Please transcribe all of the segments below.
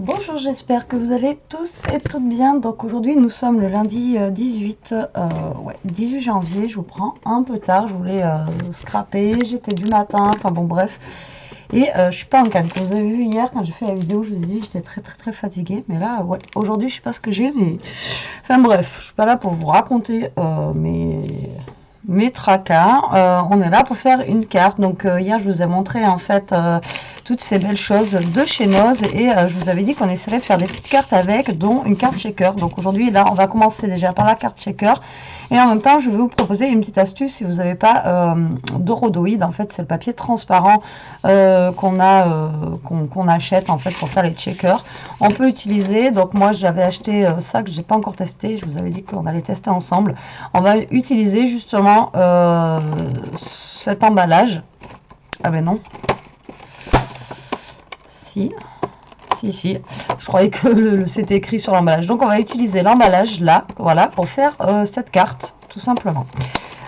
Bonjour, j'espère que vous allez tous et toutes bien. Donc aujourd'hui nous sommes le lundi 18 janvier. Je vous prends un peu tard, je voulais scraper, j'étais du matin, enfin bon bref. Et je suis pas en canne. Comme vous avez vu hier quand j'ai fait la vidéo, je vous ai dit j'étais très fatiguée. Mais là, ouais, aujourd'hui je sais pas ce que j'ai, mais enfin bref, je suis pas là pour vous raconter mes tracas. On est là pour faire une carte. Donc hier je vous ai montré en fait toutes ces belles choses de chez Noz et je vous avais dit qu'on essaierait de faire des petites cartes avec, dont une carte shaker. Donc aujourd'hui là on va commencer déjà par la carte shaker et en même temps je vais vous proposer une petite astuce si vous n'avez pas de rhodoïde. En fait c'est le papier transparent qu'on achète en fait pour faire les checkers. On peut utiliser, donc moi j'avais acheté ça que j'ai pas encore testé, je vous avais dit qu'on allait tester ensemble. On va utiliser justement cet emballage. Ah ben non. Si, je croyais que c'était écrit sur l'emballage. Donc on va utiliser l'emballage là, voilà, pour faire cette carte, tout simplement.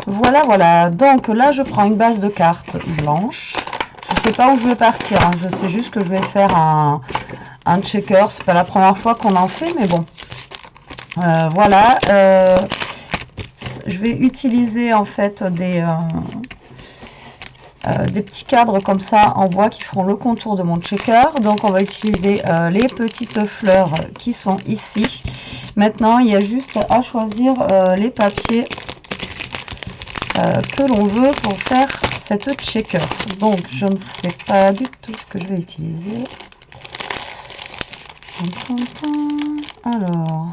Voilà. Donc là, je prends une base de cartes blanche. Je sais pas où je vais partir, hein. Je sais juste que je vais faire un checker. C'est pas la première fois qu'on en fait, mais bon. Voilà. Je vais utiliser en fait des petits cadres comme ça en bois qui feront le contour de mon checker. Donc on va utiliser les petites fleurs qui sont ici. Maintenant il y a juste à choisir les papiers que l'on veut pour faire cette checker. Donc je ne sais pas du tout ce que je vais utiliser. Alors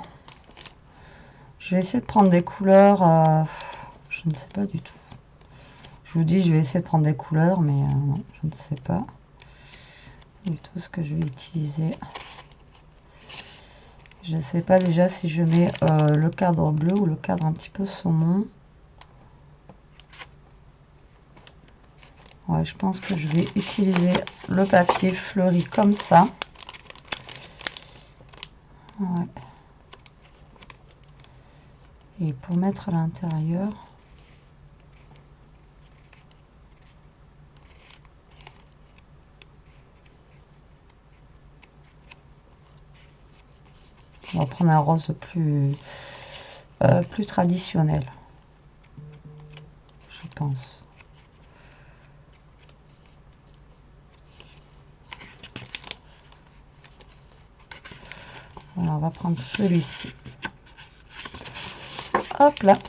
je vais essayer de prendre des couleurs, je ne sais pas du tout. Je vous dis, je vais essayer de prendre des couleurs, mais non, je ne sais pas du tout ce que je vais utiliser. Je ne sais pas déjà si je mets le cadre bleu ou le cadre un petit peu saumon. Ouais, je pense que je vais utiliser le papier fleuri comme ça. Ouais. Et pour mettre à l'intérieur... On va prendre un rose plus traditionnel, je pense. Voilà, on va prendre celui-ci. Hop là.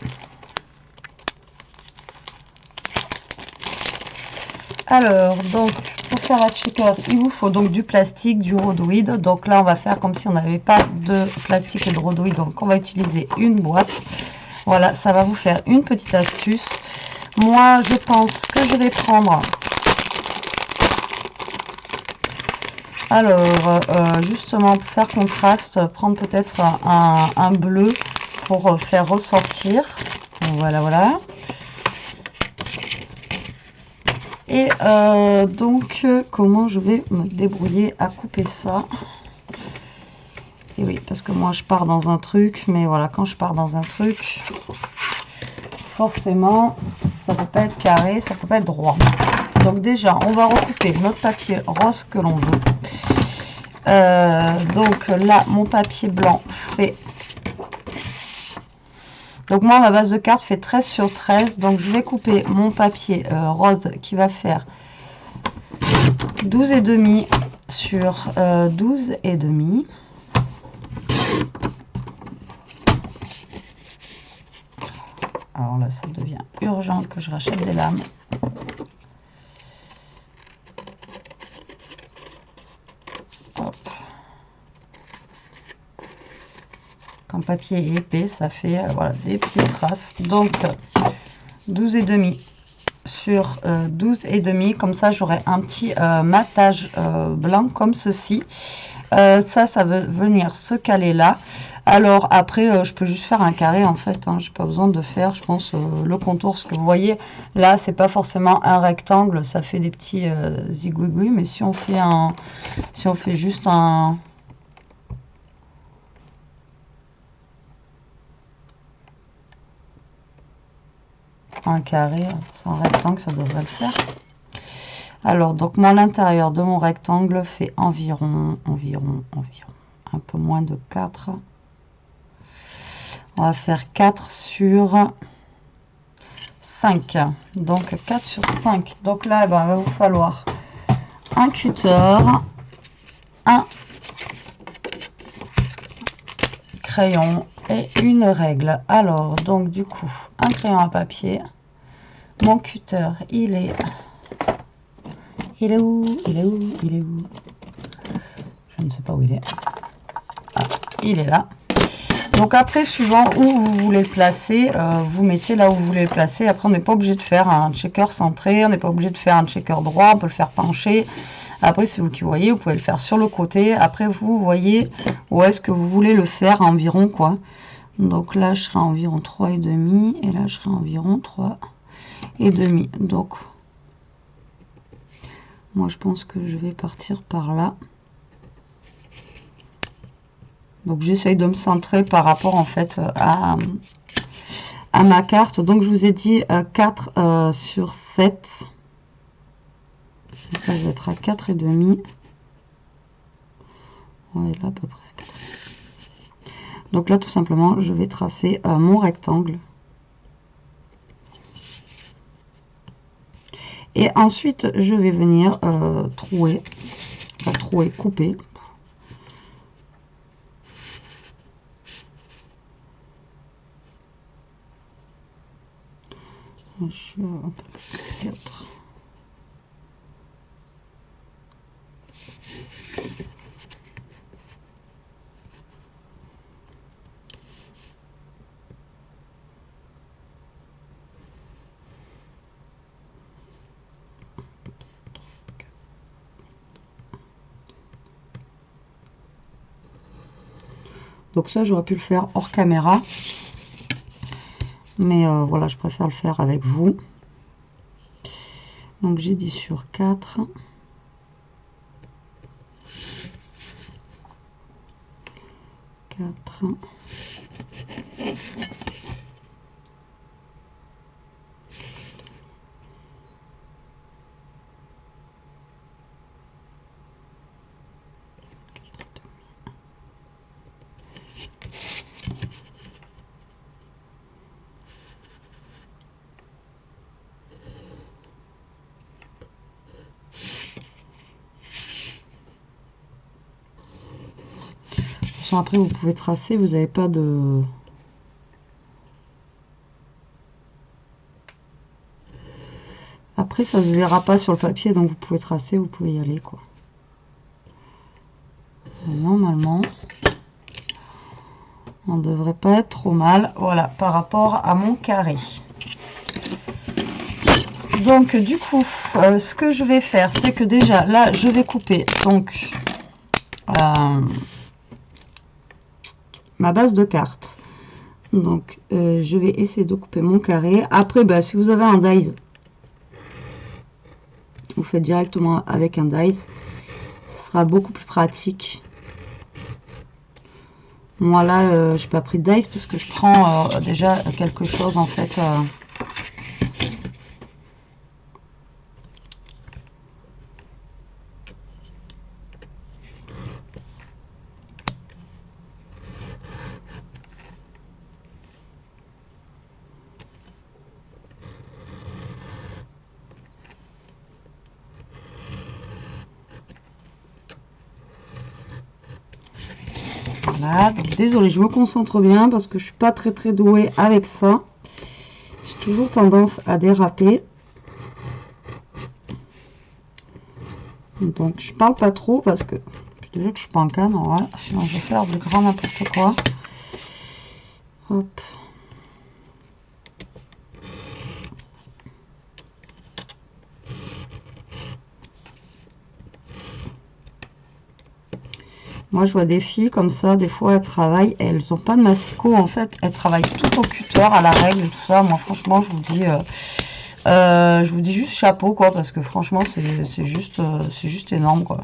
Alors, donc, pour faire la checker, il vous faut donc du plastique, du rhodoïde. Donc là, on va faire comme si on n'avait pas de plastique et de rhodoïde. Donc, on va utiliser une boîte. Voilà, ça va vous faire une petite astuce. Moi, je pense que je vais prendre... Alors, justement, pour faire contraste, prendre peut-être un bleu pour faire ressortir. Voilà. Et donc, comment je vais me débrouiller à couper ça? Et oui, parce que moi, je pars dans un truc, mais voilà, quand je pars dans un truc, forcément, ça ne peut pas être carré, ça ne peut pas être droit. Donc déjà, on va recouper notre papier rose que l'on veut. Donc là, mon papier blanc fait... Donc moi, ma base de carte fait 13 sur 13. Donc je vais couper mon papier rose qui va faire 12,5 sur 12,5. Alors là, ça devient urgent que je rachète des lames. Hop. Quand le papier est épais, ça fait voilà, des petites traces. Donc 12,5 sur 12,5. Comme ça, j'aurai un petit matage blanc comme ceci. Ça va venir se caler là. Alors après, je peux juste faire un carré en fait, hein. J'ai pas besoin de faire, je pense, le contour. Ce que vous voyez là, c'est pas forcément un rectangle, ça fait des petits zigouigouis. Mais si on fait juste un carré, c'est un rectangle, ça devrait le faire. Alors, donc moi, l'intérieur de mon rectangle fait environ, un peu moins de 4. On va faire 4 sur 5. Donc 4 sur 5. Donc là, eh ben, il va vous falloir un cutter, un crayon et une règle. Alors, donc du coup, un crayon à papier. Mon cutter, il est où? Je ne sais pas où il est. Ah, il est là. Donc après, suivant où vous voulez le placer, vous mettez là où vous voulez le placer. Après, on n'est pas obligé de faire un checker centré, on n'est pas obligé de faire un checker droit, on peut le faire pencher. Après, c'est vous qui voyez, vous pouvez le faire sur le côté. Après, vous voyez où est-ce que vous voulez le faire environ, quoi. Donc là, je serai à environ 3,5 et là, je serai à environ 3,5. Donc, moi, je pense que je vais partir par là. Donc j'essaye de me centrer par rapport en fait à ma carte. Donc je vous ai dit 4 sur 7. Donc là je vais être à 4,5. Ouais, là à peu près. Donc là tout simplement je vais tracer mon rectangle. Et ensuite je vais venir trouer, couper. Je suis à un peu plus 4. Donc ça, j'aurais pu le faire hors caméra. Mais voilà, je préfère le faire avec vous. Donc j'ai dit sur 4. 4. Après vous pouvez tracer, vous n'avez pas de... Après ça se verra pas sur le papier, donc vous pouvez tracer, vous pouvez y aller quoi. Normalement, on devrait pas être trop mal, voilà, par rapport à mon carré. Donc du coup, ce que je vais faire, c'est que déjà là, je vais couper donc ma base de carte. Donc je vais essayer de couper mon carré. Après, bah, si vous avez un dies, vous faites directement avec un dies. Ce sera beaucoup plus pratique. Moi là, je n'ai pas pris de dies parce que je prends déjà quelque chose en fait. Voilà, donc désolée, je me concentre bien parce que je suis pas très douée avec ça. J'ai toujours tendance à déraper. Donc je parle pas trop parce que déjà que je suis pas en canne, voilà, sinon je vais faire du grand n'importe quoi. Hop. Moi, je vois des filles comme ça, des fois, elles travaillent, elles n'ont pas de massicot, en fait, elles travaillent tout au cutter, à la règle et tout ça. Moi, franchement, je vous dis juste chapeau, quoi, parce que franchement, c'est juste énorme, quoi.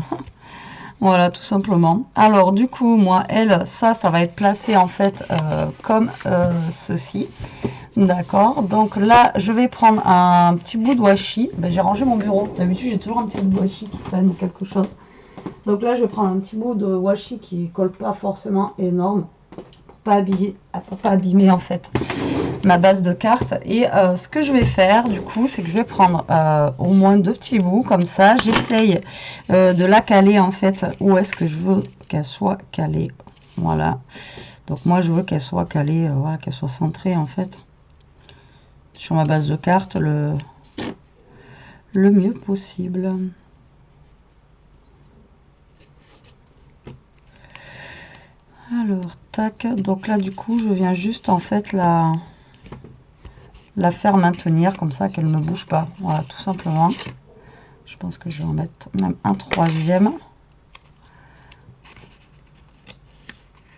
Voilà, tout simplement. Alors, du coup, moi, ça va être placé, en fait, comme ceci. D'accord, donc là je vais prendre un petit bout de washi. Ben, j'ai rangé mon bureau, d'habitude j'ai toujours un petit bout de washi qui traîne ou quelque chose. Donc là je vais prendre un petit bout de washi qui colle pas forcément énorme pour pas abîmer en fait ma base de cartes. Et ce que je vais faire du coup, c'est que je vais prendre au moins 2 petits bouts comme ça. J'essaye de la caler en fait où est-ce que je veux qu'elle soit calée. Voilà, donc moi je veux qu'elle soit calée, voilà, qu'elle soit centrée en fait sur ma base de cartes le mieux possible. Alors tac, donc là du coup je viens juste en fait la faire maintenir comme ça qu'elle ne bouge pas, voilà, tout simplement. Je pense que je vais en mettre même un troisième.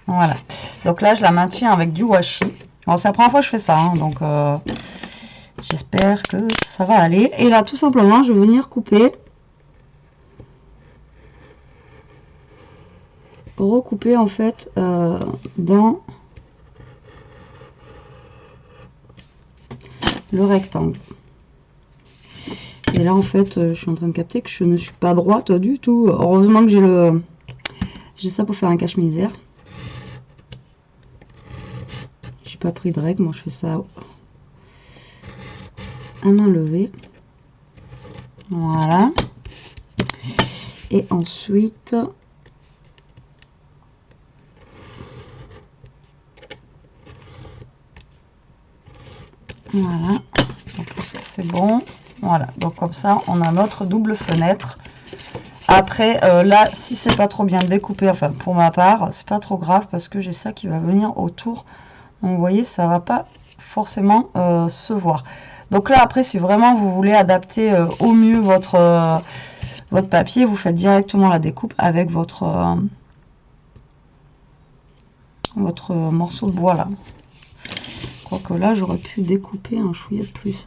Voilà, donc là je la maintiens avec du washi. Bon, c'est la première fois que je fais ça, hein, donc j'espère que ça va aller. Et là tout simplement je vais venir couper, recouper en fait dans le rectangle. Et là en fait je suis en train de capter que je ne suis pas droite du tout. Heureusement que j'ai ça pour faire un cache-misère. J'ai pas pris de règle, moi je fais ça à main levée. Voilà. Et ensuite voilà, donc c'est bon. Voilà, donc comme ça on a notre double fenêtre. Après là si c'est pas trop bien découpé, enfin pour ma part c'est pas trop grave parce que j'ai ça qui va venir autour, donc vous voyez ça va pas forcément se voir. Donc là après si vraiment vous voulez adapter au mieux votre papier, vous faites directement la découpe avec votre morceau de bois là. Que là j'aurais pu découper un chouïa de plus.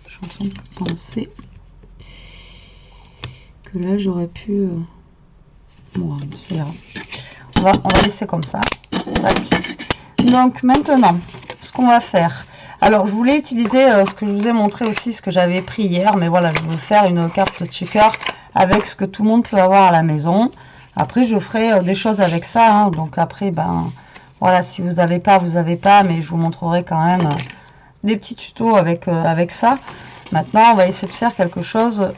Je suis en train de penser que là j'aurais pu bon, c'est grave. On va laisser comme ça. Donc maintenant ce qu'on va faire, alors je voulais utiliser ce que je vous ai montré aussi, ce que j'avais pris hier, mais voilà, je veux faire une carte checker avec ce que tout le monde peut avoir à la maison. Après je ferai des choses avec ça, hein, donc après ben voilà, si vous n'avez pas, vous n'avez pas, mais je vous montrerai quand même des petits tutos avec ça. Maintenant, on va essayer de faire quelque chose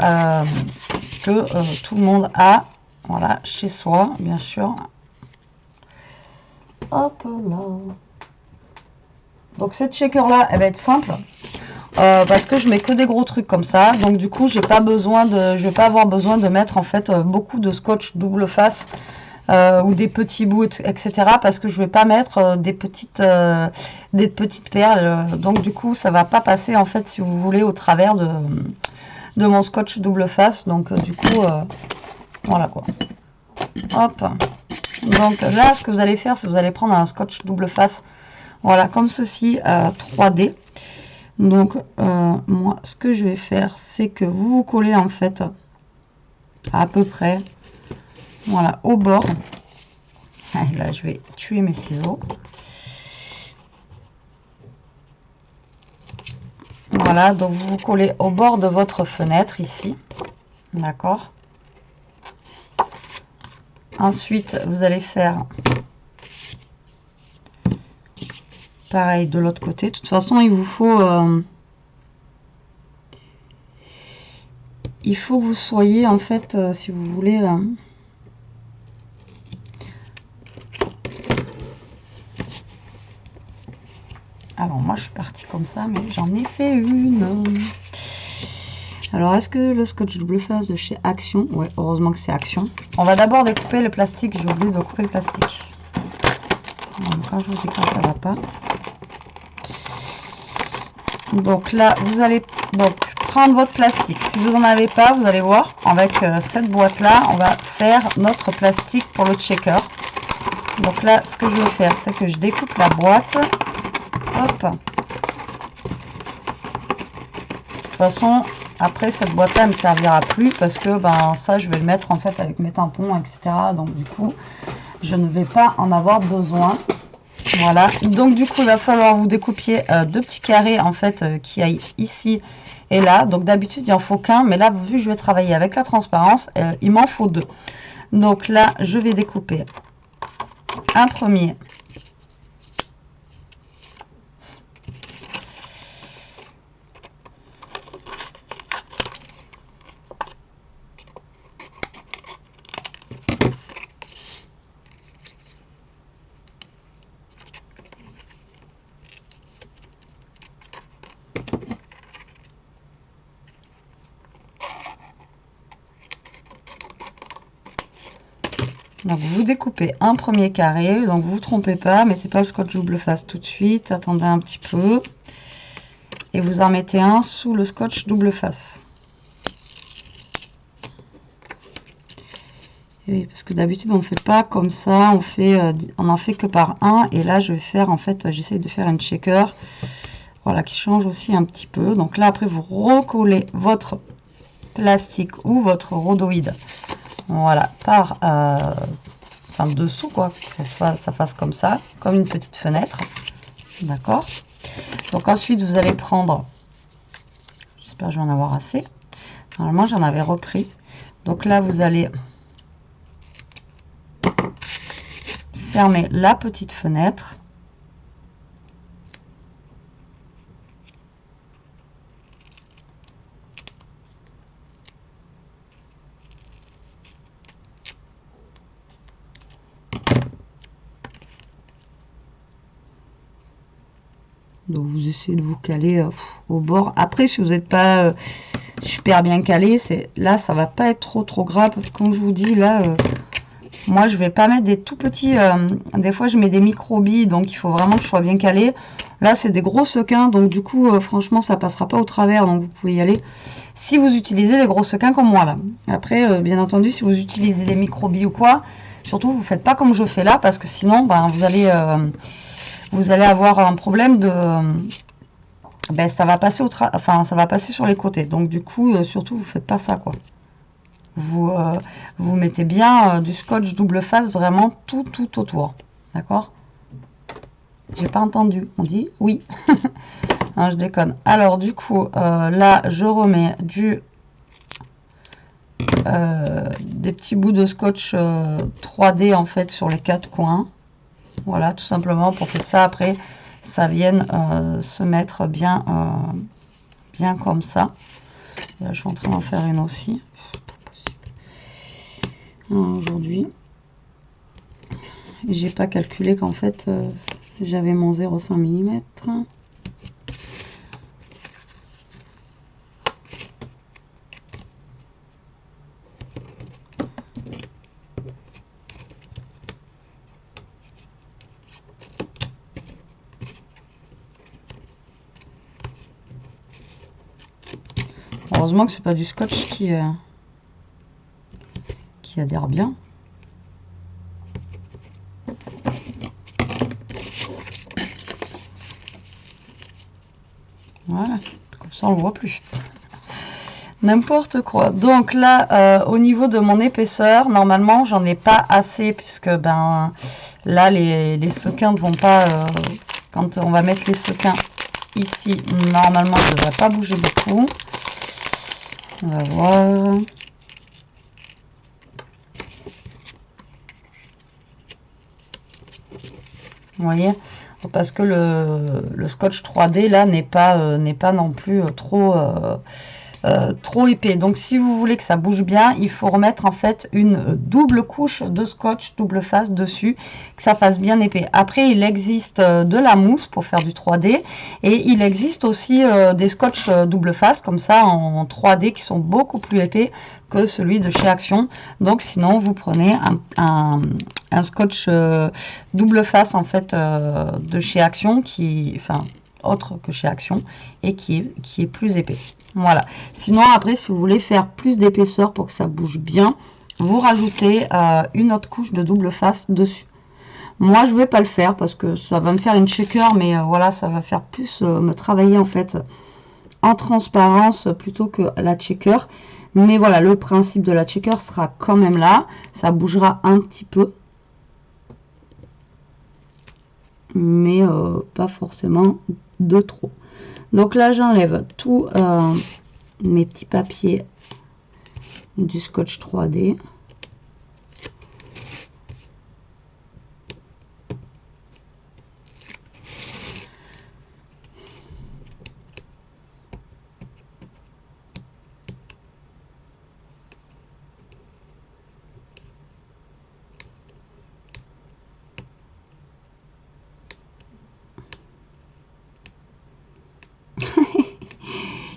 que tout le monde a, voilà, chez soi, bien sûr. Hop là. Donc cette shaker là, elle va être simple parce que je mets que des gros trucs comme ça. Donc du coup, je vais pas avoir besoin de mettre en fait beaucoup de scotch double face. Ou des petits bouts, etc. parce que je vais pas mettre des petites perles. Donc du coup, ça va pas passer en fait, si vous voulez, au travers de mon scotch double face. Donc du coup, voilà quoi. Hop. Donc là, ce que vous allez faire, c'est que vous allez prendre un scotch double face, voilà, comme ceci, 3D. Donc moi, ce que je vais faire, c'est que vous collez en fait à peu près, voilà, au bord. Allez, là je vais tuer mes ciseaux. Voilà, donc vous collez au bord de votre fenêtre ici, d'accord. Ensuite vous allez faire pareil de l'autre côté. De toute façon il faut que vous soyez en fait, si vous voulez, alors moi je suis partie comme ça, mais j'en ai fait une. Alors est-ce que le scotch double face de chez Action, ouais, heureusement que c'est Action. On va d'abord découper le plastique, j'ai oublié de couper le plastique. Donc, quand je vous dis que ça va pas. Donc là vous allez donc prendre votre plastique. Si vous n'en avez pas, vous allez voir, avec cette boîte là, on va faire notre plastique pour le checker. Donc là ce que je vais faire, c'est que je découpe la boîte. Hop. De toute façon, après cette boîte là ne me servira plus parce que ben ça je vais le mettre en fait avec mes tampons, etc. Donc du coup je ne vais pas en avoir besoin. Voilà, donc du coup il va falloir vous découpier deux petits carrés en fait qui aillent ici et là. Donc d'habitude il en faut qu'un, mais là vu que je vais travailler avec la transparence, il m'en faut deux. Donc là je vais découper un premier. Donc vous découpez un premier carré, donc vous vous trompez pas, mettez pas le scotch double face tout de suite, attendez un petit peu. Et vous en mettez un sous le scotch double face. Et parce que d'habitude on ne fait pas comme ça, on en fait que par un. Et là je vais faire en fait, j'essaye de faire une shaker, voilà, qui change aussi un petit peu. Donc là après vous recollez votre plastique ou votre rhodoïde, voilà, par enfin dessous quoi, que ça fasse comme ça, comme une petite fenêtre, d'accord. Donc ensuite vous allez prendre, j'espère que je vais en avoir assez, normalement j'en avais repris. Donc là vous allez fermer la petite fenêtre. Donc vous essayez de vous caler au bord. Après si vous n'êtes pas super bien calé, là ça va pas être trop grave, parce que comme je vous dis là, moi je vais pas mettre des tout petits, des fois je mets des micro-billes, donc il faut vraiment que je sois bien calé. Là c'est des gros sequins, donc du coup franchement ça passera pas au travers, donc vous pouvez y aller si vous utilisez des gros sequins comme moi là. Après bien entendu si vous utilisez des micro-billes ou quoi, surtout vous faites pas comme je fais là, parce que sinon ben, vous allez avoir un problème de ben, ça va passer ça va passer sur les côtés, donc du coup surtout vous faites pas ça quoi. Vous mettez bien du scotch double face vraiment tout autour, d'accord. J'ai pas entendu, on dit oui. Non, je déconne. Alors du coup là je remets des petits bouts de scotch 3D en fait sur les quatre coins, voilà, tout simplement pour que ça après ça vienne se mettre bien comme ça. Et là, je suis en train d'en faire une aussi aujourd'hui. J'ai pas calculé qu'en fait j'avais mon 0,5 mm. Heureusement que c'est pas du scotch qui adhère bien. Voilà, comme ça on le voit plus. N'importe quoi. Donc là, au niveau de mon épaisseur, normalement j'en ai pas assez, puisque ben là les sequins ne vont pas, quand on va mettre les sequins ici, normalement je ne devrais pas bouger beaucoup. On va voir. Vous voyez, parce que le scotch 3D là n'est pas non plus trop épais. Donc si vous voulez que ça bouge bien, il faut remettre en fait une double couche de scotch double face dessus, que ça fasse bien épais. Après il existe de la mousse pour faire du 3D, et il existe aussi des scotch double face comme ça en 3D qui sont beaucoup plus épais que celui de chez Action. Donc sinon vous prenez un scotch double face en fait de chez Action, autre que chez Action, et qui est plus épais. Voilà. Sinon après si vous voulez faire plus d'épaisseur pour que ça bouge bien, vous rajoutez une autre couche de double face dessus. Moi je vais pas le faire parce que ça va me faire une shaker, mais voilà, ça va faire plus me travailler en fait en transparence plutôt que la shaker. Mais voilà, le principe de la shaker sera quand même là, ça bougera un petit peu. mais pas forcément de trop. Donc là, j'enlève tous mes petits papiers du scotch 3D.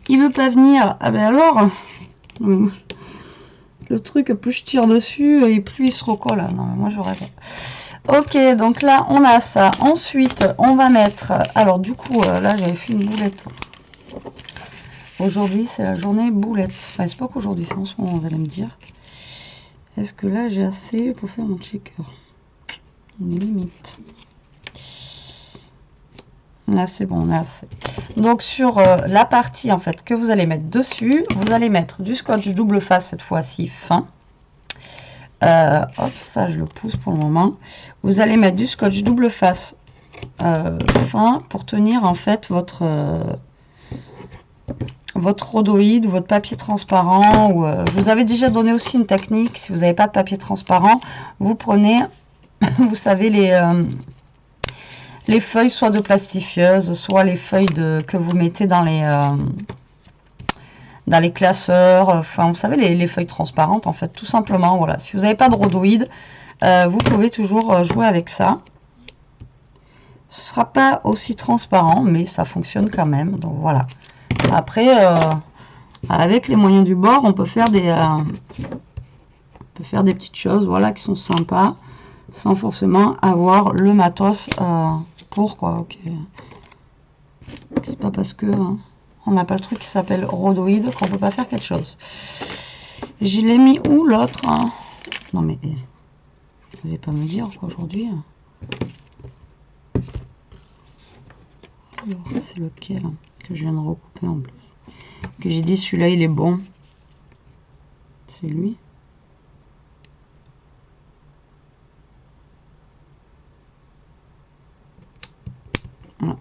Il veut pas venir. Ah ben alors, le truc, plus je tire dessus et plus il se recolle. Non, mais moi j'aurais pas. Ok, donc là on a ça. Ensuite, on va mettre. Alors du coup, là j'avais fait une boulette. Aujourd'hui, c'est la journée boulette. Enfin, c'est pas qu'aujourd'hui, c'est en ce moment, vous allez me dire. Est-ce que là j'ai assez pour faire mon checker? On est limite. Là c'est bon, on a assez. Donc sur la partie en fait que vous allez mettre dessus, vous allez mettre du scotch double face cette fois-ci fin. Hop, ça je le pousse pour le moment. Vous allez mettre du scotch double face fin pour tenir en fait votre rhodoïde ou votre papier transparent. Ou, je vous avais déjà donné aussi une technique. Si vous n'avez pas de papier transparent, vous prenez, vous savez, les feuilles soit de plastifieuse, soit les feuilles que vous mettez dans les classeurs, enfin vous savez les feuilles transparentes en fait, tout simplement. Voilà, si vous n'avez pas de rhodoïde, vous pouvez toujours jouer avec ça. Ce sera pas aussi transparent, mais ça fonctionne quand même. Donc voilà. Après, avec les moyens du bord, on peut faire des petites choses, voilà, qui sont sympas, sans forcément avoir le matos. Quoi, ok. C'est pas parce que on n'a pas le truc qui s'appelle rhodoïde qu'on peut pas faire quelque chose. Je l'ai mis où l'autre Non mais vous n'allez pas me dire quoi aujourd'hui. C'est lequel que je viens de recouper en plus, que j'ai dit celui-là il est bon. C'est lui.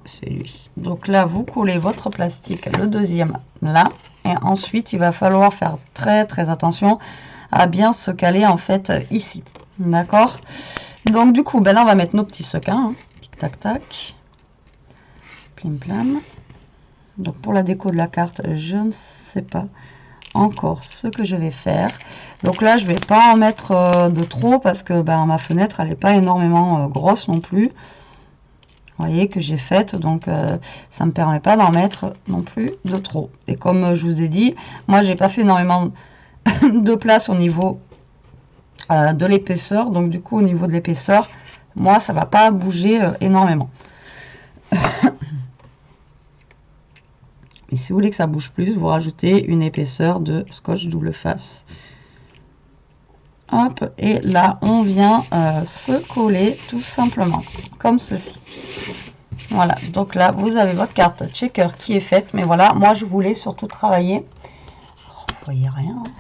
C'est lui. Donc là, vous collez votre plastique, le deuxième là, et ensuite il va falloir faire très attention à bien se caler en fait ici. D'accord? Donc du coup, ben là on va mettre nos petits sequins. Tic tac tac. Plim plam. Donc pour la déco de la carte, je ne sais pas encore ce que je vais faire. Donc là, je vais pas en mettre de trop parce que ben, ma fenêtre elle n'est pas énormément grosse non plus. Vous voyez que j'ai faite, donc ça me permet pas d'en mettre non plus de trop. Et comme je vous ai dit, moi j'ai pas fait énormément de place au niveau de l'épaisseur, donc du coup au niveau de l'épaisseur, moi ça va pas bouger énormément. Et si vous voulez que ça bouge plus, vous rajoutez une épaisseur de scotch double face. Hop, et là on vient se coller tout simplement comme ceci. Voilà, donc là vous avez votre carte checker qui est faite, mais voilà, moi je voulais surtout travailler. Oh, vous voyez rien, hein.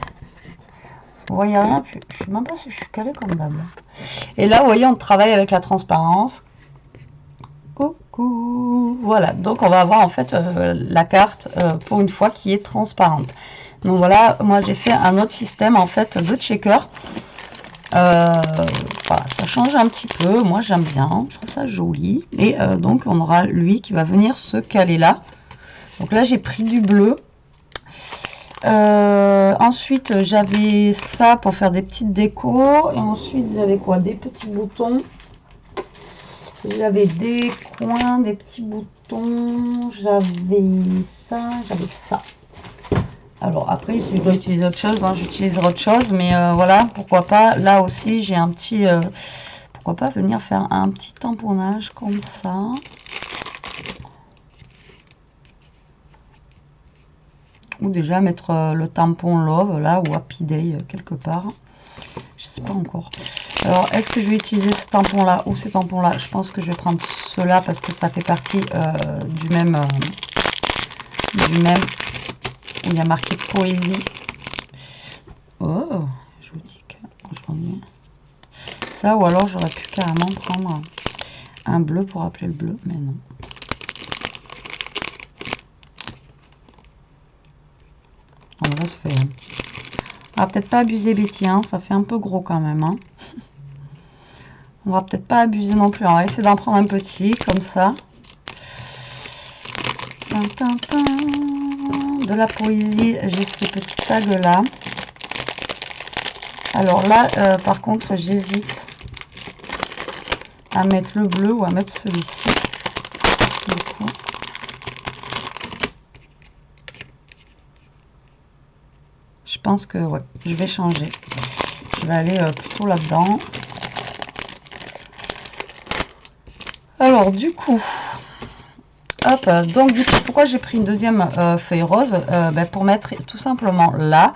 Vous voyez rien, je sais même pas si je suis calée comme d'hab. Et là vous voyez, on travaille avec la transparence. Coucou, voilà, donc on va avoir en fait la carte pour une fois qui est transparente. Donc voilà, moi j'ai fait un autre système en fait de checker. Voilà, ça change un petit peu, moi j'aime bien, je trouve ça joli. Et donc on aura lui qui va venir se caler là. Donc là j'ai pris du bleu. Ensuite j'avais ça pour faire des petites décos. Et ensuite j'avais quoi? Des petits boutons. J'avais des coins, des petits boutons. J'avais ça, j'avais ça. Alors après, si je dois utiliser autre chose, hein, j'utiliserai autre chose, mais voilà, pourquoi pas. Là aussi, j'ai un petit... pourquoi pas venir faire un petit tamponnage comme ça. Ou déjà mettre le tampon Love, là, ou Happy Day, quelque part. Je sais pas encore. Alors, est-ce que je vais utiliser ce tampon-là ou ces tampons-là? Je pense que je vais prendre ceux-là parce que ça fait partie du même... où il y a marqué poésie. Oh, je vous dis que j'en ai ça, ou alors j'aurais pu carrément prendre un bleu pour appeler le bleu, mais non. On va se faire. On va peut-être pas abuser Betty, hein, ça fait un peu gros quand même. Hein. On va peut-être pas abuser non plus. On va essayer d'en prendre un petit, comme ça. De la poésie, j'ai ces petits tags là. Alors là, par contre, j'hésite à mettre le bleu ou à mettre celui-ci. Je pense que ouais, je vais changer. Je vais aller plutôt là-dedans. Alors du coup, hop, donc du coup, pourquoi j'ai pris une deuxième feuille rose pour mettre tout simplement là,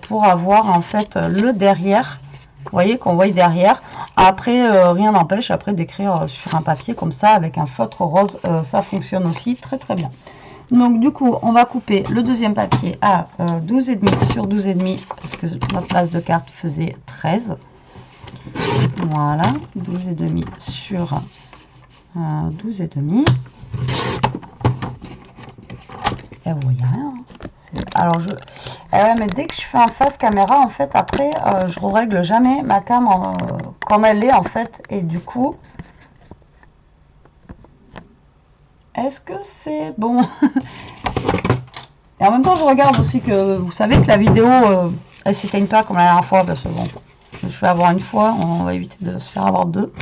pour avoir en fait le derrière. Vous voyez qu'on voit derrière. Après, rien n'empêche après d'écrire sur un papier comme ça avec un feutre rose. Ça fonctionne aussi très très bien. Donc du coup, on va couper le deuxième papier à 12,5 sur 12,5 parce que notre place de carte faisait 13. Voilà, 12,5 sur 12,5. Et vous voyez rien. Alors mais dès que je fais en face caméra, en fait, après, je ne règle jamais ma cam comme elle est en fait. Et du coup, est-ce que c'est bon? Et en même temps, je regarde aussi que vous savez que la vidéo, elle s'éteigne pas comme la dernière fois parce que bon, je vais avoir une fois, on va éviter de se faire avoir deux.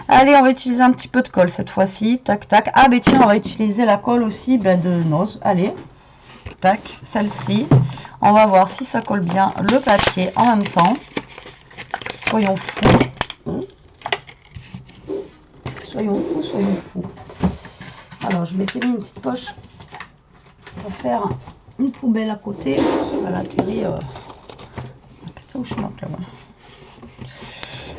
Allez, on va utiliser un petit peu de colle cette fois-ci. Tac, tac. Ah, ben tiens, on va utiliser la colle aussi de Nose. Allez. Tac, celle-ci. On va voir si ça colle bien le papier en même temps. Soyons fous. Soyons fous, soyons fous. Alors, je m'étais mis une petite poche pour faire une poubelle à côté. Elle atterrit où je manque là-bas.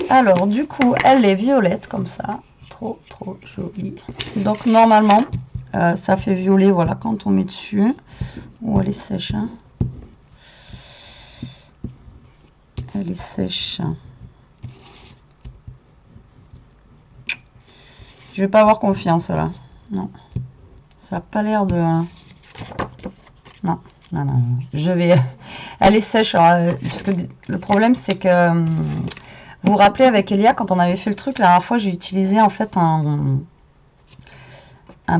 Alors, du coup, elle est violette comme ça. Trop, trop jolie. Donc, normalement, ça fait violet, voilà, quand on met dessus. Oh, elle est sèche. Hein. Elle est sèche. Je vais pas avoir confiance là. Non. Ça n'a pas l'air de... Non. Non, non, non. Je vais... Elle est sèche. Alors, parce que le problème, c'est que... vous vous rappelez avec Elia, quand on avait fait le truc, la dernière fois, j'ai utilisé en fait un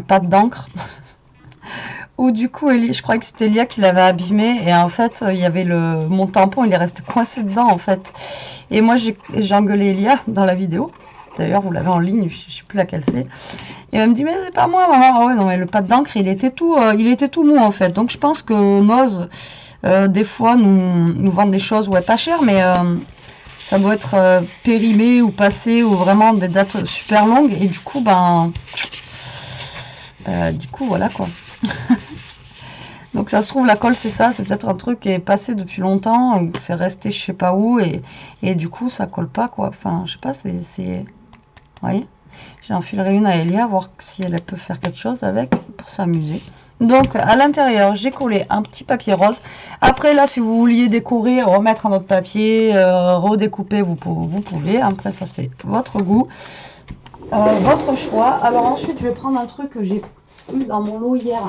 pad d'encre. Où du coup, je croyais que c'était Elia qui l'avait abîmé. Et en fait, il y avait mon tampon, il est resté coincé dedans en fait. Et moi, j'ai engueulé Elia dans la vidéo. D'ailleurs, vous l'avez en ligne, je ne sais plus laquelle c'est. Et elle me dit, mais c'est pas moi, maman. Ah ouais, non, mais le pad d'encre, il était tout mou en fait. Donc je pense que Nose, des fois, nous vendent des choses, ouais, pas chères, mais ça doit être périmé ou passé ou vraiment des dates super longues. Et du coup, voilà quoi. Donc ça se trouve, la colle, c'est ça. C'est peut-être un truc qui est passé depuis longtemps, ou c'est resté je sais pas où. Et du coup, ça colle pas quoi. Enfin, je sais pas, c'est... Vous voyez, j'enfilerai une à Elia, voir si elle peut faire quelque chose avec pour s'amuser. Donc à l'intérieur, j'ai collé un petit papier rose. Après là, si vous vouliez décorer, remettre un autre papier, redécouper, vous pouvez. Après ça, c'est votre goût, votre choix. Alors ensuite, je vais prendre un truc que j'ai eu dans mon lot hier.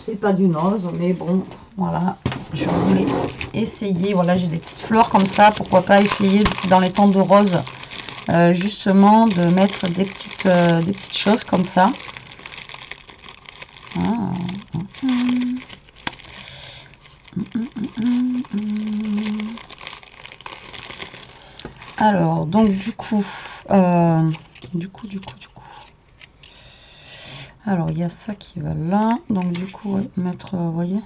C'est pas du Nose, mais bon, voilà, je voulais essayer. Voilà, j'ai des petites fleurs comme ça, pourquoi pas essayer dans les tons de rose, justement de mettre des petites choses comme ça. Alors, donc du coup, alors il y a ça qui va là, donc du coup, ouais, mettre, vous voyez.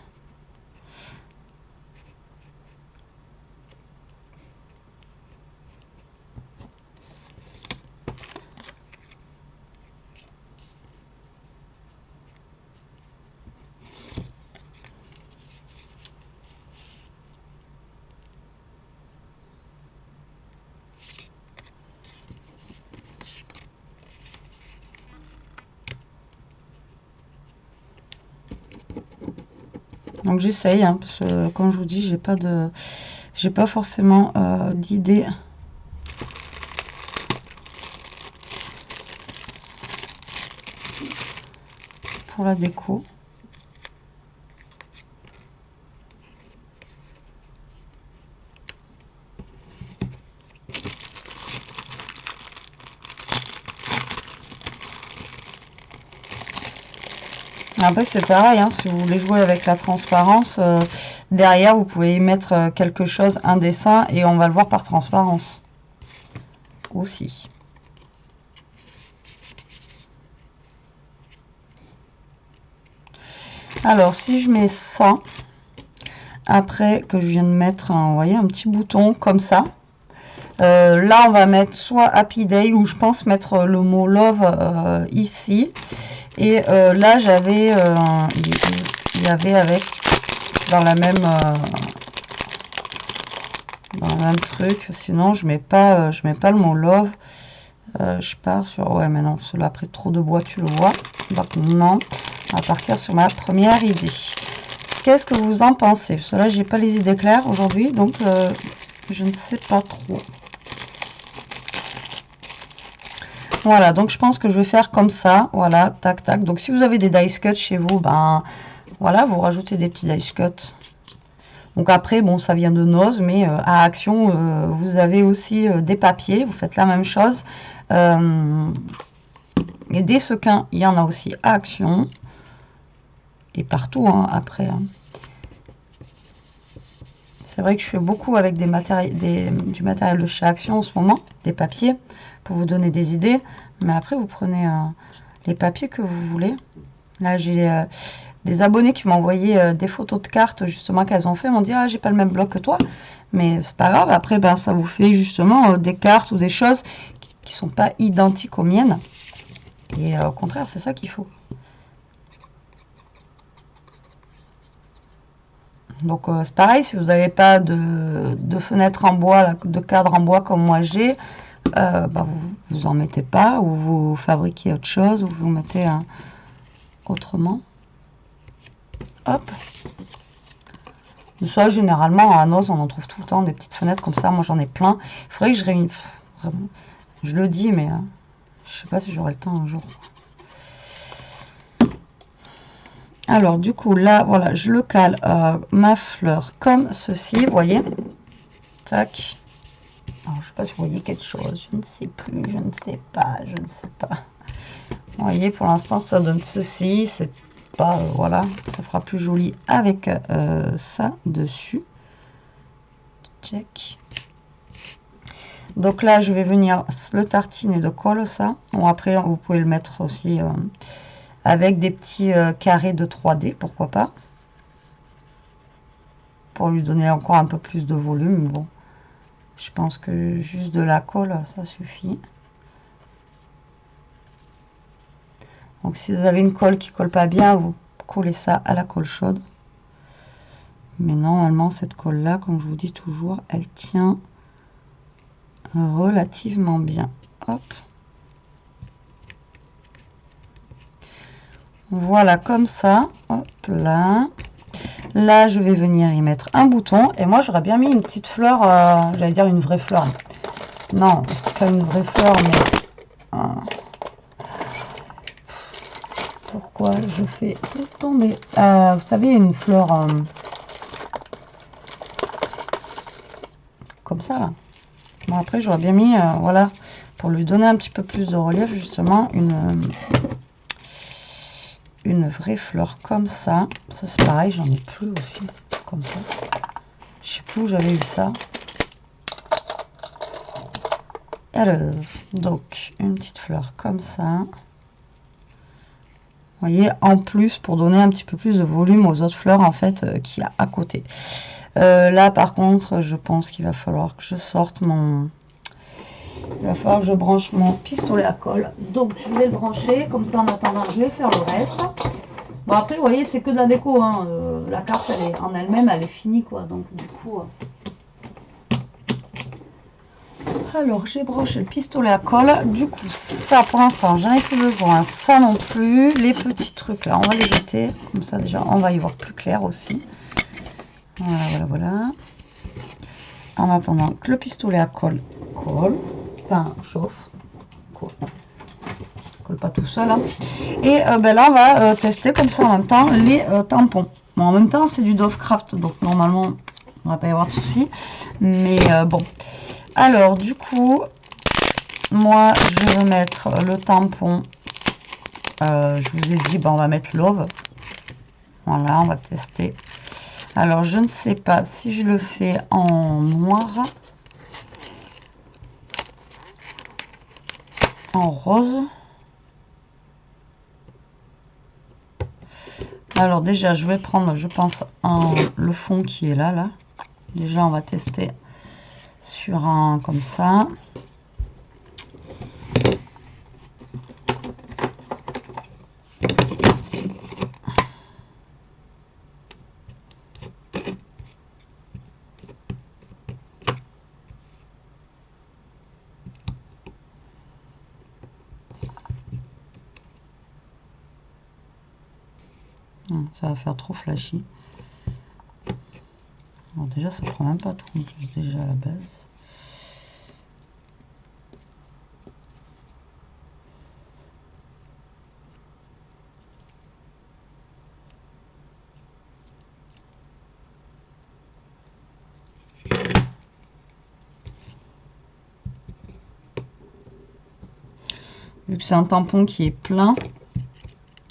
Donc j'essaye, hein, parce que comme je vous dis, j'ai pas forcément d'idée pour la déco. Après c'est pareil, hein, si vous voulez jouer avec la transparence, derrière vous pouvez y mettre quelque chose, un dessin, et on va le voir par transparence aussi. Alors si je mets ça, après que je viens de mettre un, vous voyez, un petit bouton comme ça, là on va mettre soit Happy Day, ou je pense mettre le mot Love ici. Et là j'avais il y avait avec dans la même truc, sinon je mets pas le mot Love. Je pars sur, ouais mais non, cela après trop de bois tu le vois, donc non, on va partir sur ma première idée. Qu'est-ce que vous en pensez? Parce que là j'ai pas les idées claires aujourd'hui, donc je ne sais pas trop. Voilà, donc je pense que je vais faire comme ça, voilà, tac tac. Donc si vous avez des dice cuts chez vous, ben voilà, vous rajoutez des petits dice cuts. Donc après, bon, ça vient de Noz, mais à Action, vous avez aussi des papiers, vous faites la même chose. Et des sequins, il y en a aussi à Action. Et partout, hein, après. Hein. C'est vrai que je fais beaucoup avec du matériel de chez Action en ce moment, des papiers, pour vous donner des idées. Mais après, vous prenez les papiers que vous voulez. Là, j'ai des abonnés qui m'ont envoyé des photos de cartes, justement, qu'elles ont fait. Ils m'ont dit, ah, j'ai pas le même bloc que toi. Mais c'est pas grave. Après, ben, ça vous fait justement des cartes ou des choses qui sont pas identiques aux miennes. Et au contraire, c'est ça qu'il faut. Donc c'est pareil, si vous n'avez pas de fenêtre en bois, de cadre en bois comme moi j'ai, bah, vous en mettez pas, ou vous fabriquez autre chose, ou vous mettez autrement. Hop. Ça, généralement, à Noz, on en trouve tout le temps des petites fenêtres comme ça. Moi, j'en ai plein. Il faudrait que je réunisse. Vraiment. Je le dis, mais je sais pas si j'aurai le temps un jour. Alors, du coup, là, voilà, je le cale ma fleur comme ceci, vous voyez. Tac. Alors, je ne sais pas si vous voyez quelque chose. Je ne sais plus, je ne sais pas, je ne sais pas. Vous voyez, pour l'instant, ça donne ceci. C'est pas, voilà, ça fera plus joli avec ça dessus. Check. Donc là, je vais venir le tartiner de colle, ça. Bon, après, vous pouvez le mettre aussi avec des petits carrés de 3D, pourquoi pas. Pour lui donner encore un peu plus de volume. Bon, je pense que juste de la colle, ça suffit. Donc si vous avez une colle qui colle pas bien, vous collez ça à la colle chaude. Mais normalement, cette colle-là, comme je vous dis toujours, elle tient relativement bien. Hop. Voilà, comme ça. Hop là. Là, je vais venir y mettre un bouton. Et moi, j'aurais bien mis une petite fleur, j'allais dire une vraie fleur. Non, pas une vraie fleur, mais... pourquoi je fais tomber vous savez, une fleur comme ça, là. Bon, après, j'aurais bien mis, voilà, pour lui donner un petit peu plus de relief, justement, une vraie fleur comme ça. Ça, c'est pareil, j'en ai plus aussi, comme ça. Je sais plus où j'avais eu ça. Alors, donc, une petite fleur comme ça. Vous voyez, en plus, pour donner un petit peu plus de volume aux autres fleurs, en fait, qu'il y a à côté. Là, par contre, je pense qu'il va falloir que je sorte mon... Il va falloir que je branche mon pistolet à colle. Donc, je vais le brancher. Comme ça, en attendant, je vais faire le reste. Bon, après, vous voyez, c'est que de la déco. Hein. La carte, elle est, en elle-même, elle est finie, quoi. Donc, du coup... Alors, j'ai branché le pistolet à colle. Du coup, ça, pour l'instant, j'en ai plus besoin. Ça non plus. Les petits trucs, là, on va les jeter. Comme ça, déjà, on va y voir plus clair aussi. Voilà, voilà, voilà. En attendant que le pistolet à colle colle. Enfin, chauffe. Colle. colle pas tout seul. Hein. Et ben là, on va tester comme ça en même temps les tampons. Bon, en même temps, c'est du Dove Craft, donc normalement, on va pas y avoir de soucis. Mais bon. Alors, du coup, moi, je vais mettre le tampon. Je vous ai dit, ben, on va mettre Love. Voilà, on va tester. Alors, je ne sais pas si je le fais en noir, en rose. Alors déjà, je vais prendre, je pense, le fond qui est là. Déjà, on va tester sur un comme ça. Ça va faire trop flashy. Alors déjà, ça prend même pas tout en plus déjà à la base. Vu que c'est un tampon qui est plein,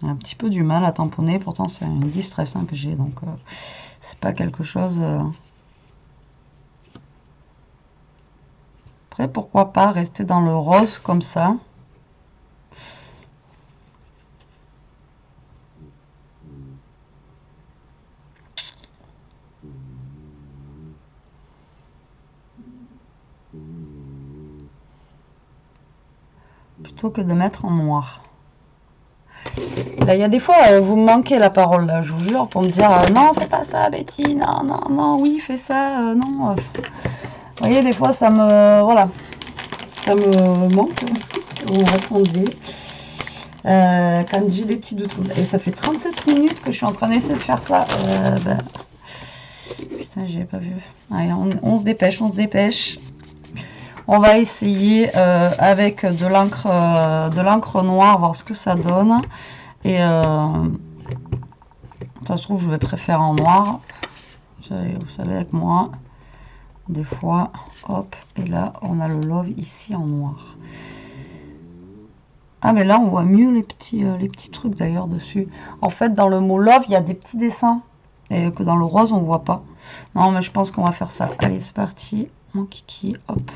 j'ai un petit peu du mal à tamponner. Pourtant, c'est une distress que j'ai, donc c'est pas quelque chose. Après, pourquoi pas rester dans le rose comme ça. Plutôt que de mettre en noir. Là, il y a des fois, vous me manquez la parole, là, je vous jure, pour me dire non, fais pas ça, Betty, non, non, non, oui, fais ça, non. Vous voyez, des fois, ça me. Voilà. Ça me manque. Vous me répondez. Quand j'ai des petits doutes. Et ça fait 37 minutes que je suis en train d'essayer de faire ça. Putain, j'ai pas vu. Allez, on se dépêche, on se dépêche. On va essayer avec de l'encre noire, voir ce que ça donne. Et ça se trouve, je vais préférer en noir. Vous savez, avec moi, des fois, hop, et là, on a le love ici en noir. Ah, mais là, on voit mieux les petits trucs d'ailleurs dessus. En fait, dans le mot love, il y a des petits dessins. Et que dans le rose, on voit pas. Non, mais je pense qu'on va faire ça. Allez, c'est parti. Mon kiki, hop.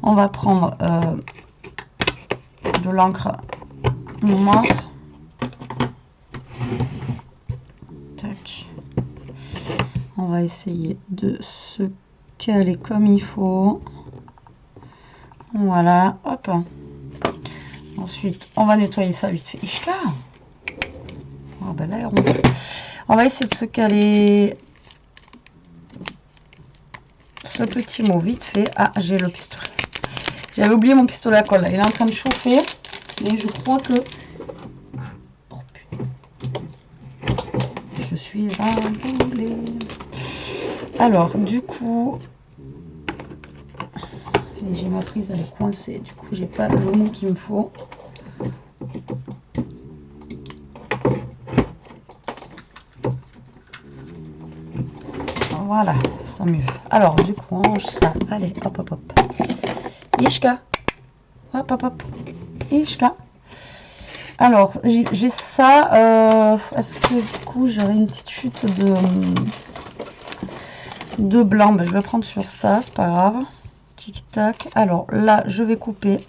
On va prendre de l'encre noire. Tac. On va essayer de se caler comme il faut. Voilà, hop. Ensuite, on va nettoyer ça vite fait. Ishka. Oh, ben là, on va essayer de se caler ce petit mot vite fait. Ah, j'ai le pistolet. J'avais oublié mon pistolet à colle. Là. Il est en train de chauffer. Mais je crois que... Oh, putain. Je suis emballée. Alors, du coup... J'ai ma prise, elle est coincée. Du coup, j'ai pas le mot qu'il me faut. Voilà, c'est mieux. Alors, du coup, on range ça. Allez, hop, hop, hop. Ishka. Hop, hop, hop. Ishka. Alors, j'ai ça. Est-ce que du coup, j'aurais une petite chute de blanc? Ben, je vais prendre sur ça, c'est pas grave. Tic tac. Alors là, je vais couper.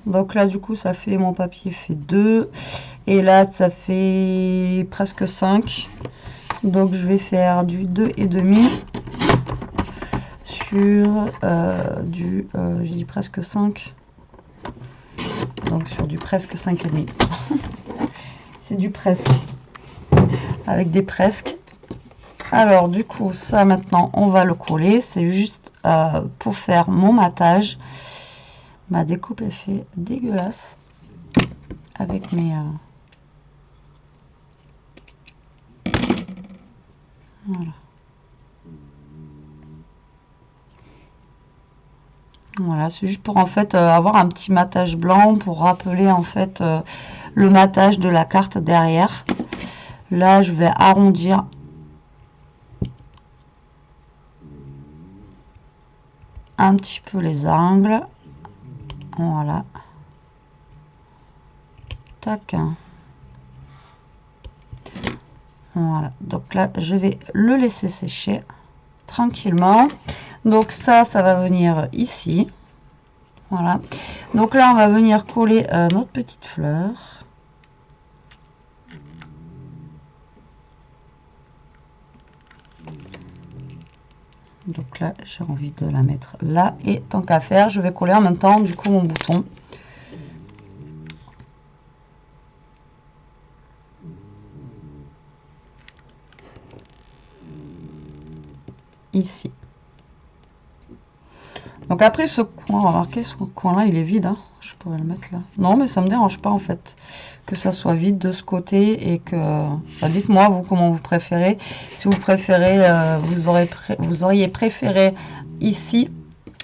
Donc là du coup ça fait, mon papier fait 2 et là ça fait presque 5. Donc je vais faire du 2,5 sur j'ai dit presque 5. Donc sur du presque 5,5. C'est du presque. Avec des presque. Alors du coup ça maintenant on va le coller. C'est juste pour faire mon matage. Ma découpe est fait dégueulasse. Avec mes... Voilà. Voilà, c'est juste pour en fait avoir un petit matage blanc pour rappeler en fait le matage de la carte derrière. Là, je vais arrondir un petit peu les angles. Voilà. Tac. Voilà. Donc là, je vais le laisser sécher tranquillement. Donc ça va venir ici. Voilà. Donc là, on va venir coller notre petite fleur. Donc là, j'ai envie de la mettre là. Et tant qu'à faire, je vais coller en même temps, du coup, mon bouton. Ici. Donc après ce coin, remarquez, ce coin là il est vide, hein. Je pourrais le mettre là. Non mais ça me dérange pas en fait que ça soit vide de ce côté et que... Enfin, dites-moi vous comment vous préférez. Si vous préférez, vous auriez préféré ici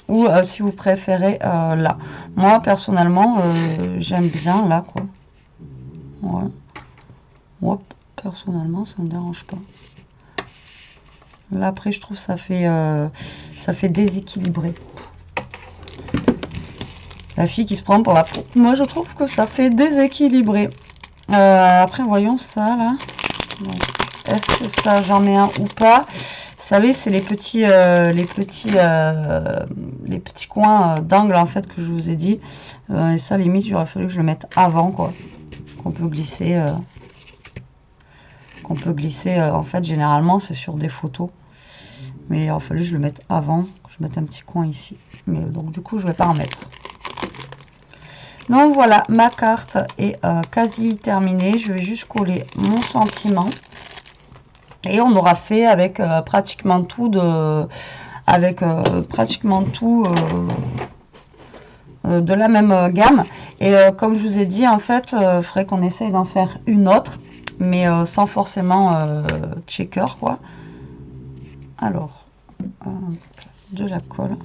ou si vous préférez là. Moi personnellement j'aime bien là quoi. Ouais. Moi personnellement ça me dérange pas. Là après je trouve ça fait déséquilibré. La fille qui se prend pour la peau. Moi, je trouve que ça fait déséquilibré. Après, voyons ça, là. Est-ce que ça, j'en ai un ou pas? Vous savez, c'est les petits coins d'angle, en fait, que je vous ai dit. Et ça, limite, il aurait fallu que je le mette avant, quoi. Qu'on peut glisser. En fait, généralement, c'est sur des photos. Mais il aurait fallu que je le mette avant. Que je mette un petit coin ici. Mais donc, du coup, je vais pas en mettre. Donc voilà, ma carte est quasi terminée. Je vais juste coller mon sentiment. Et on aura fait avec pratiquement tout de la même gamme. Et comme je vous ai dit, en fait, il faudrait qu'on essaye d'en faire une autre, mais sans forcément checker, quoi. Alors, de la colle.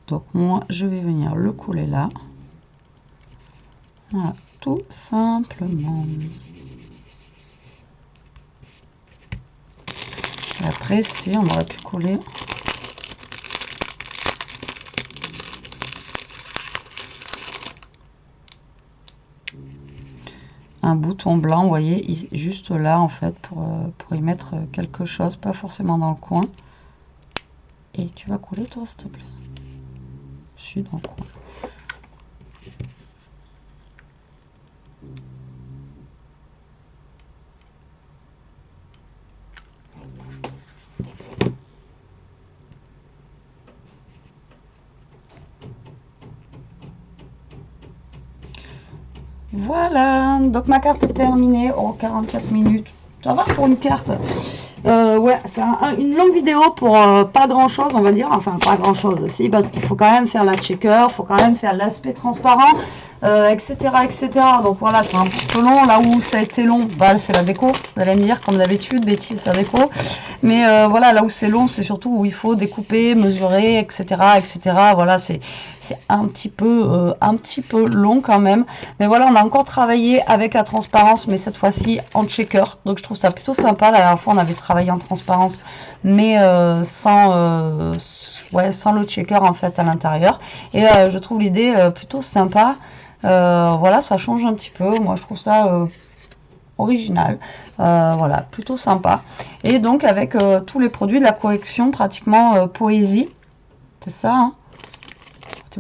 Donc moi, je vais venir le coller là. Voilà, tout simplement. Et après, si on aurait pu coller un bouton blanc, vous voyez, juste là en fait, pour y mettre quelque chose, pas forcément dans le coin. Et tu vas coller toi, s'il te plaît. Je suis dans le coin. Voilà, donc ma carte est terminée. Oh, 44 minutes. Ça va pour une carte. Ouais, c'est une longue vidéo pour pas grand chose, on va dire. Enfin, pas grand chose aussi, parce qu'il faut quand même faire la checker, il faut quand même faire l'aspect transparent, etc., etc. Donc voilà, c'est un petit peu long. Là où ça a été long, bah, c'est la déco. Vous allez me dire, comme d'habitude, Betty, c'est la déco. Mais voilà, là où c'est long, c'est surtout où il faut découper, mesurer, etc., etc. Voilà, c'est un petit peu long quand même. Mais voilà, on a encore travaillé avec la transparence, mais cette fois-ci en checker. Donc je trouve ça plutôt sympa. La dernière fois, on avait travaillé en transparence, mais sans le checker en fait à l'intérieur. Et je trouve l'idée plutôt sympa. Voilà, ça change un petit peu. Moi, je trouve ça original. Voilà, plutôt sympa. Et donc avec tous les produits de la collection pratiquement Poésie. C'est ça, hein,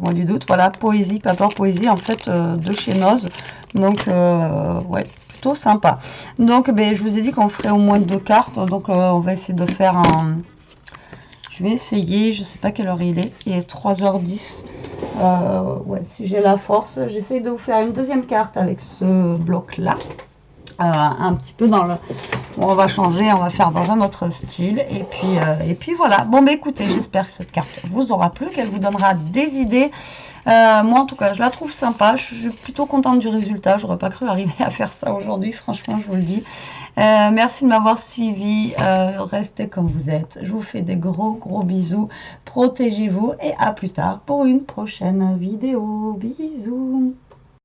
moi du doute. Voilà, Poésie, Paper Poésie, en fait, de chez Noz. Donc, ouais, plutôt sympa. Donc, ben, je vous ai dit qu'on ferait au moins 2 cartes. Donc, on va essayer de faire un... Je vais essayer, je sais pas quelle heure il est. Il est 3h10. Ouais, si j'ai la force, j'essaie de vous faire une deuxième carte avec ce bloc-là. Un petit peu dans le... Bon, on va changer, on va faire dans un autre style. Et puis voilà. Bon, bah écoutez, j'espère que cette carte vous aura plu, qu'elle vous donnera des idées. Moi, en tout cas, je la trouve sympa. Je suis plutôt contente du résultat. J'aurais pas cru arriver à faire ça aujourd'hui, franchement, je vous le dis. Merci de m'avoir suivi. Restez comme vous êtes. Je vous fais des gros bisous. Protégez-vous et à plus tard pour une prochaine vidéo. Bisous.